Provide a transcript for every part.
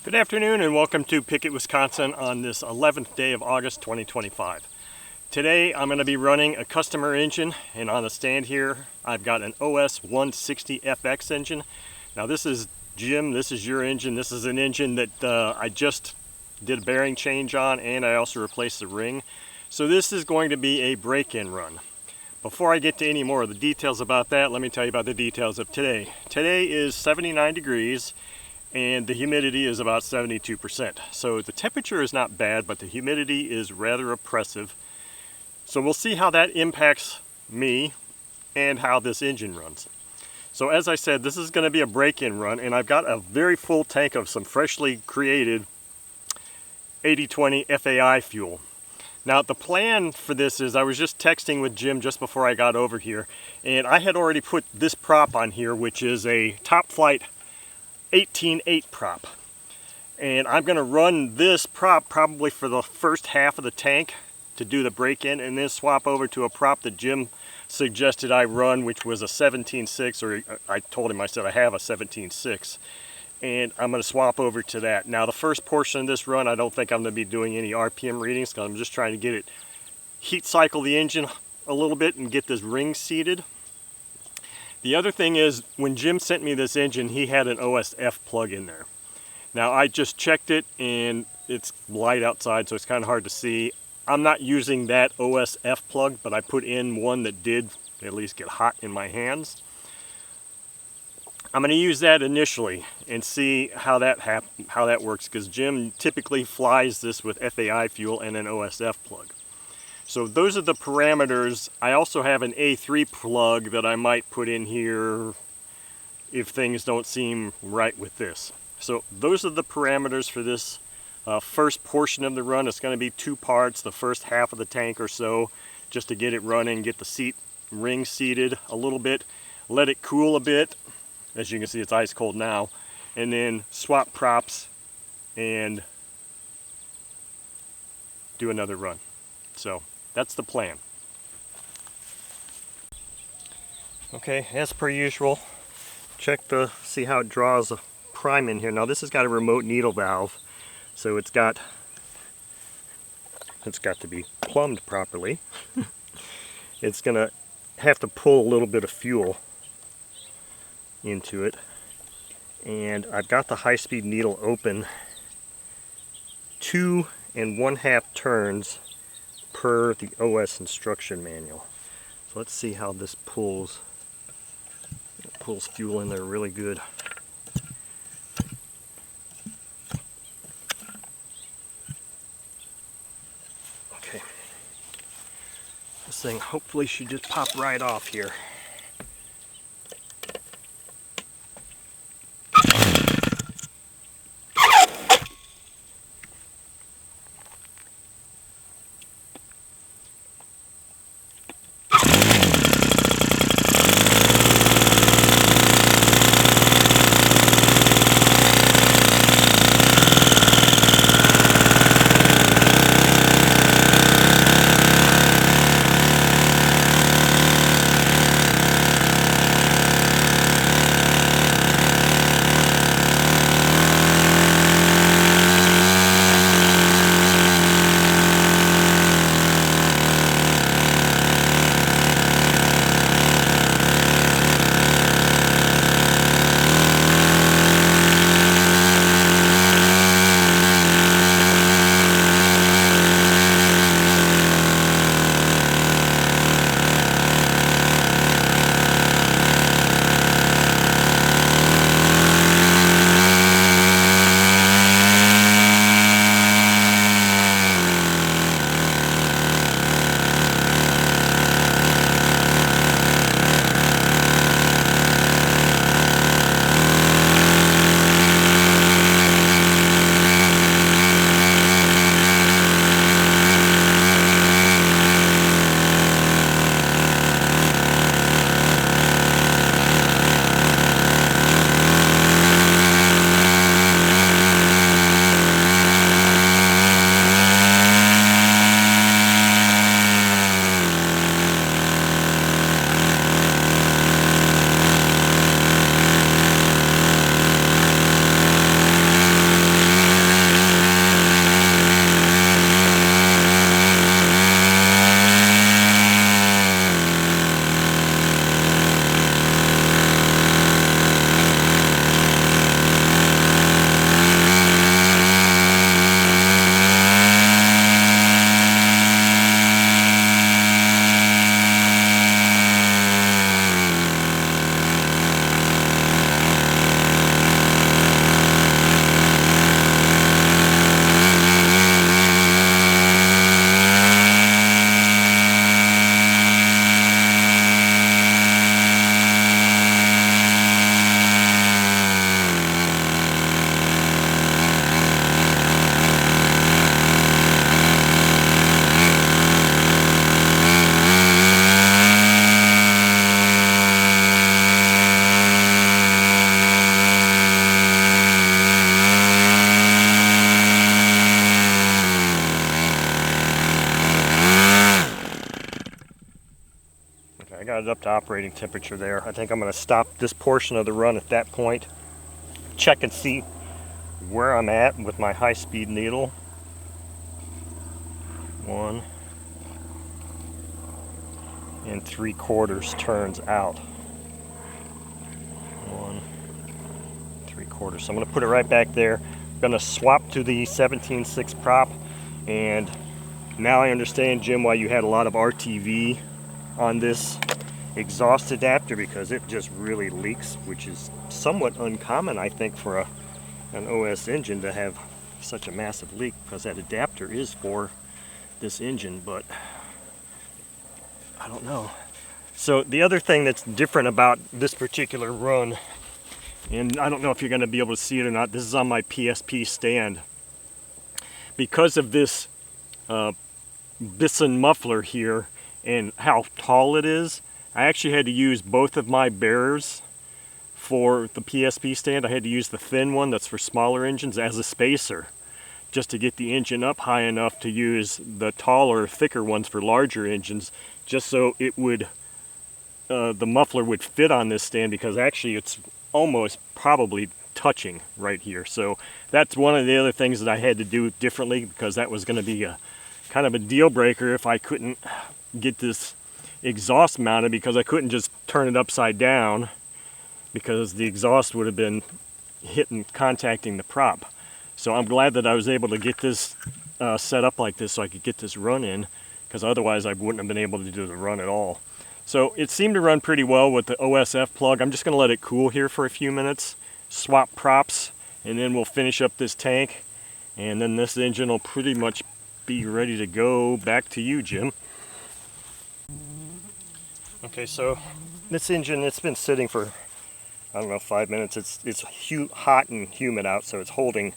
Good afternoon and welcome to Pickett, Wisconsin on this 11th day of August 2025. Today I'm going to be running a customer engine, and on the stand here I've got an OS 160FX engine. Now this is Jim, this is your engine. This is an engine that I just did a bearing change on, and I also replaced the ring. So this is going to be a break-in run. Before I get to any more of the details about that, let me tell you about the details of today. Today is 79 degrees and the humidity is about 72%. So the temperature is not bad, but the humidity is rather oppressive. So we'll see how that impacts me and how this engine runs. So as I said, this is going to be a break-in run, and I've got a very full tank of some freshly created 8020 FAI fuel. Now the plan for this is, I was just texting with Jim just before I got over here, and I had already put this prop on here, which is a Top Flight 18.8 prop, and I'm going to run this prop probably for the first half of the tank to do the break-in, and then swap over to a prop that Jim suggested I run, which was a 17.6, or I told him, I said I have a 17.6, and I'm going to swap over to that. Now the first portion of this run, I don't think I'm going to be doing any RPM readings, because I'm just trying to get it, heat cycle the engine a little bit and get this ring seated. The other thing is, when Jim sent me this engine, he had an OSF plug in there. Now I just checked it, and it's light outside, so it's kind of hard to see. I'm not using that OSF plug, but I put in one that did at least get hot in my hands. I'm going to use that initially and see how that works, because Jim typically flies this with FAI fuel and an OSF plug. So those are the parameters. I also have an A3 plug that I might put in here if things don't seem right with this. So those are the parameters for this first portion of the run. It's going to be two parts, the first half of the tank or so, just to get it running, get the ring seated a little bit, let it cool a bit. As you can see, it's ice cold now, and then swap props and do another run. So that's the plan. Okay, as per usual, check to see how it draws a prime in here. Now this has got a remote needle valve, so it's got to be plumbed properly. It's gonna have to pull a little bit of fuel into it, and I've got the high-speed needle open 2 1/2 turns per the OS instruction manual. So let's see how this pulls. It pulls fuel in there really good. Okay. This thing hopefully should just pop right off here. got it up to operating temperature there. I think I'm going to stop this portion of the run at that point. Check and see where I'm at with my high-speed needle. 1 3/4 turns out. 1 3/4. So I'm going to put it right back there. I'm going to swap to the 17.6 prop, and now I understand, Jim, why you had a lot of RTV on this exhaust adapter, because it just really leaks, which is somewhat uncommon, I think, for an OS engine to have such a massive leak, because that adapter is for this engine, but I don't know. So the other thing that's different about this particular run, and I don't know if you're going to be able to see it or not, this is on my PSP stand. Because of this Bisson muffler here and how tall it is, I actually had to use both of my bearers for the PSP stand. I had to use the thin one that's for smaller engines as a spacer, just to get the engine up high enough to use the taller, thicker ones for larger engines, just so it would, the muffler would fit on this stand, because actually it's almost probably touching right here. So that's one of the other things that I had to do differently, because that was going to be a kind of a deal breaker if I couldn't get this exhaust mounted, because I couldn't just turn it upside down, because the exhaust would have been hitting, contacting the prop. So I'm glad that I was able to get this set up like this so I could get this run in, because otherwise I wouldn't have been able to do the run at all. So it seemed to run pretty well with the OSF plug. I'm just going to let it cool here for a few minutes, swap props, and then we'll finish up this tank, and then this engine will pretty much be ready to go. Back to you, Jim. Okay, so this engine, it's been sitting for, I don't know, 5 minutes. It's hot and humid out, so it's holding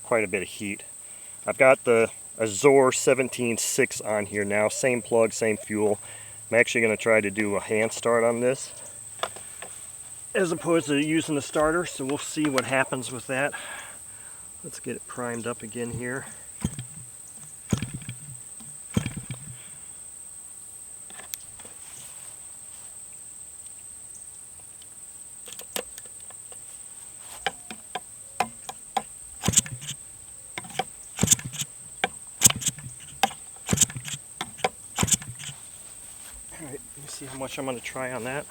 quite a bit of heat. I've got the Azure 17.6 on here now, same plug, same fuel. I'm actually going to try to do a hand start on this as opposed to using the starter, so we'll see what happens with that. Let's get it primed up again here. Alright, let me see how much I'm going to try on that.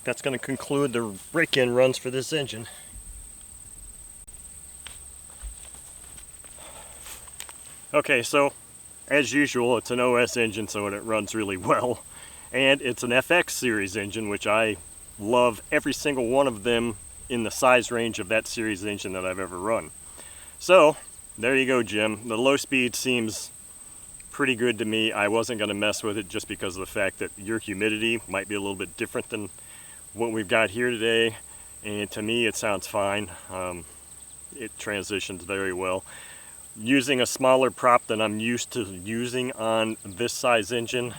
think that's going to conclude the break-in runs for this engine. Okay, so as usual, it's an OS engine, so it runs really well. And it's an FX series engine, which I love every single one of them in the size range of that series engine that I've ever run. So, there you go, Jim. The low speed seems pretty good to me. I wasn't going to mess with it just because of the fact that your humidity might be a little bit different than what we've got here today. And to me, it sounds fine. It transitions very well. Using a smaller prop than I'm used to using on this size engine,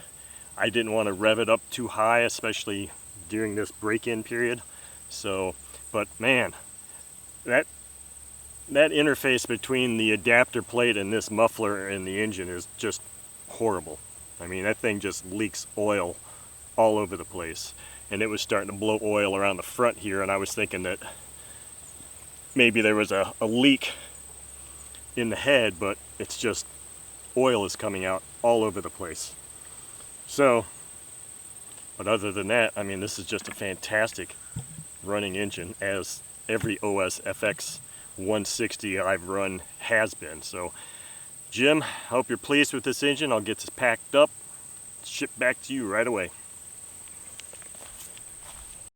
I didn't want to rev it up too high, especially during this break-in period. So, but man, that interface between the adapter plate and this muffler and the engine is just horrible. I mean, that thing just leaks oil all over the place. And it was starting to blow oil around the front here, and I was thinking that maybe there was a leak in the head, but it's just oil is coming out all over the place. So, but other than that, I mean, this is just a fantastic running engine, as every OS FX 160 I've run has been. So, Jim, I hope you're pleased with this engine. I'll get this packed up, shipped back to you right away.